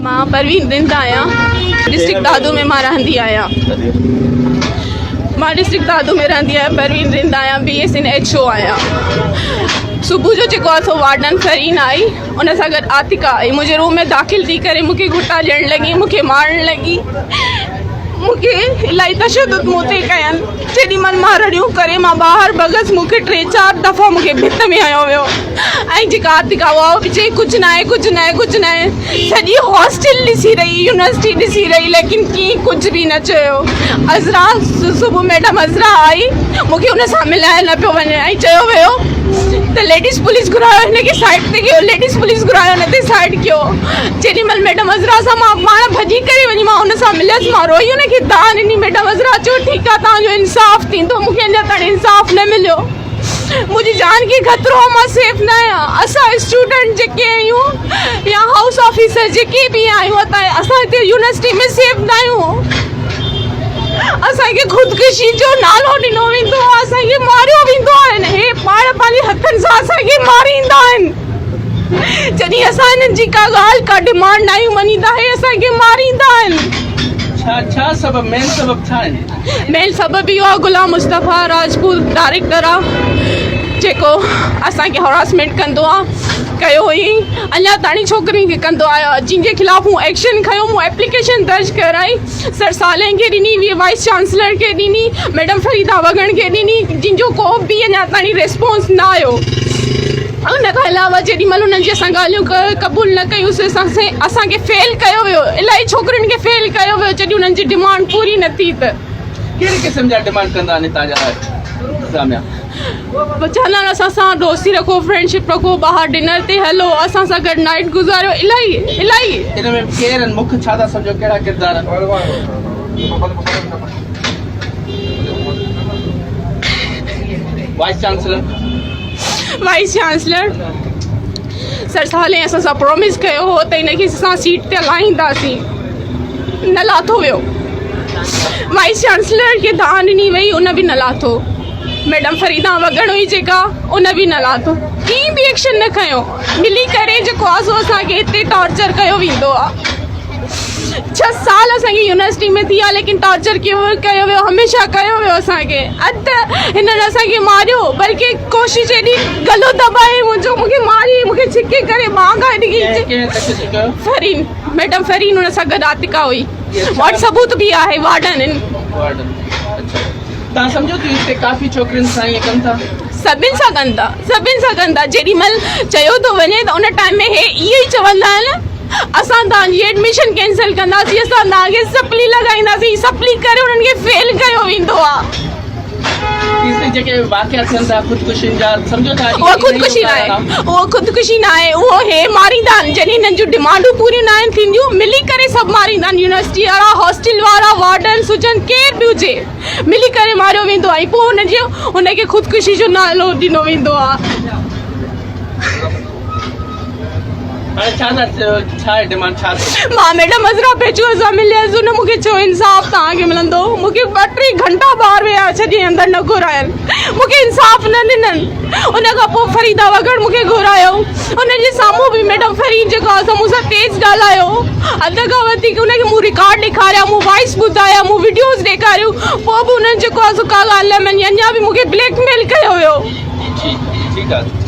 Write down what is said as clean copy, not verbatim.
मां परवीन रिंद आहियां, डिस्ट्रिक्ट दादू में मां रहंदी आहियां। मां डिस्ट्रिक्ट दादू में रहंदी आहियां, परवीन रिंद आहियां, BSNHO आहियां। सुबुह जो जेको आहे सो वार्डन फरीन आई, उन सां गॾु आतिका आई, मुंहिंजे रूम में दाख़िल थी करे मूंखे घुटा ॾियणु लॻी, मूंखे मारणु लॻी, मूंखे इलाही तशदुद मूं ते कयनि। जेॾी महिल मां रड़ियूं करे मां ॿाहिरि भॻसि, मूंखे 3-4 दफ़ा मूंखे भित में हयो वियो। ऐं जेका आतिका हुआ बि चई कुझु न आहे, कुझु न आहे, कुझु न आहे। सॼी हॉस्टल ॾिसी रही, यूनिवर्सिटी ॾिसी रही, लेकिन कीअं कुझु बि न चयो। अज़रा सुबुह मैडम अज़रा आई, मूंखे हुन सां मिलाइणु न पियो वञे ऐं चयो वियो त लेडीज़ पुलिस घुरायो, हिनखे साइड ते कयो, लेडीज़ पुलिस घुरायो, हिन ते साइड कयो। जेॾी महिल मैडम अज़रा सां मां पाण भॼी करे वञी मां हुन सां मिलियसि, मां रोई हुनखे दान ॾिनी। मैडम अज़रा चयो ठीकु आहे, तव्हांजो इंसाफ़ थींदो। मूंखे अञा ताईं इंसाफ़ न मिलियो। मुंहिंजी जान खे ख़तरो आहे, मां सेफ न आहियां। असां स्टूडेंट जेके आहियूं या हाउस ऑफिसर जेके बि आहियूं, असां हिते यूनिवर्सिटी में सेफ न आहियूं। असांखे ख़ुदकुशी जो नालो ॾिनो वेंदो आहे, असांखे मारियो वेंदो आहे। हे पाण पंहिंजे हथनि सां असांखे मारींदा आहिनि। जॾहिं असां हिननि जी का ॻाल्हि का डिमांड न मञींदा, हे असांखे मारींदा आहिनि। छा सबब मेन सबब छा आहे? मेन सबब इहो आहे, गुलाम मुस्तफ़ा राजपूत डायरेक्टर आहे जेको असांखे हरासमेंट कंदो आहे, कयो हुई, अञा ताईं छोकिरियुनि खे कंदो आयो। जंहिंजे ख़िलाफ़ मूं एक्शन खयो, मूं एप्लीकेशन दर्ज कराई, सर सालें खे ॾिनी, वाइस चांसलर खे ॾिनी, मैडम फरीदा वगण खे ॾिनी, जंहिंजो को बि अञा ताईं रिस्पॉन्स न आयो। उन खां अलावा जेॾी महिल उन्हनि जी असां ॻाल्हियूं क़बूल न कयूंसीं, असांखे फेल कयो वियो। इलाही छोकिरियुनि खे फेल कयो वियो जॾहिं उन्हनि जी डिमांड पूरी न थी। त कहिड़े क़िस्म जा डिमांड कंदा आहिनि तव्हांजा? चवंदा आहिनि असां सां दोस्ती रखो, फ्रेंडशिप रखो, ॿाहिरि डिनर ते हलो, असां सां गॾु नाइट गुज़ारियो। इलाही इन में केरु आहिनि मुख्य, छा था सम्झो, कहिड़ा किरदार आहिनि? वाइस चांसलर सर साले असां सां प्रोमिस कयो हो त हिनखे असां सीट ते लाहींदासीं, न लाथो वियो। वाइस चांसलर खे दान ॾिनी वई, उन बि न लाथो। मैडम फरीदा वगण हुई जेका, उन बि न लाथो। कंहिं बि एक्शन न खयो। मिली करे जेको आहे सो असांखे हिते टॉर्चर कयो वेंदो आहे। 6 साल असांखे यूनिवर्सिटी में थी आहे, लेकिन टॉर्चर कयो वियो, हमेशह कयो वियो असांखे। अधु हिननि असांखे मारियो, बल्कि कोशिश एॾी गलो दॿाए मुंहिंजो, मूंखे मारी, मूंखे छिके करे ॿांह ॾिनी। फरीन, मैडम फरीन, हुन सां गॾु आतिका हुई। वॉट सबूत बि आहे, वार्डन आहिनि। तव्हां सम्झो कि हिते काफ़ी छोकिरियुनि सां ईअं कनि था? सभिनि सां कनि था। जेॾी महिल चयो थो वञे त उन टाइम में हे इहो ई चवंदा आहिनि, असां तव्हांजी एडमिशन कैंसिल कंदासीं, असां तव्हांखे सप्ली लॻाईंदासीं। सप्ली करे उन्हनि खे फेल कयो वेंदो आहे। जेके वाक़िया थियनि था ख़ुदकुशियुनि जा, सम्झो था उहो ख़ुदकुशी न आहे, उहो हे मारींदा आहिनि। जॾहिं हिननि जूं डिमांडूं पूरियूं न आहिनि थींदियूं, मिली करे सभु मारींदा आहिनि। यूनिवर्सिटी वारा, हॉस्टल वारा, वार्डन, सुजन, केरु बि हुजे, मिली करे मारियो वेंदो आहे। पोइ हुनखे ख़ुदकुशी जो नालो ॾिनो वेंदो आहे। मां मैडम अज़रा पेचूअ सां मिलियसि, हुन मूंखे चयो इंसाफ़ तव्हांखे मिलंदो। मूंखे 2-3 घंटा ॿाहिरि विया, छॾी अंदरि न घुरायनि, मूंखे इंसाफ़ न ॾिननि। उन खां पोइ फरीदा वगड़ मूंखे घुरायो, हुनजे साम्हूं बि मैडम फरीद जेको आहे मूं सां तेज़ ॻाल्हायो। अध खां वधीक हुनखे मूं रिकॉर्ड ॾेखारिया, मूं वॉइस ॿुधाया, मूं वीडियोज़ ॾेखारियूं। पोइ बि हुननि जेको आहे का ॻाल्हि न मञी, अञा बि मूंखे ब्लैकमेल कयो वियो। ठीकु आहे।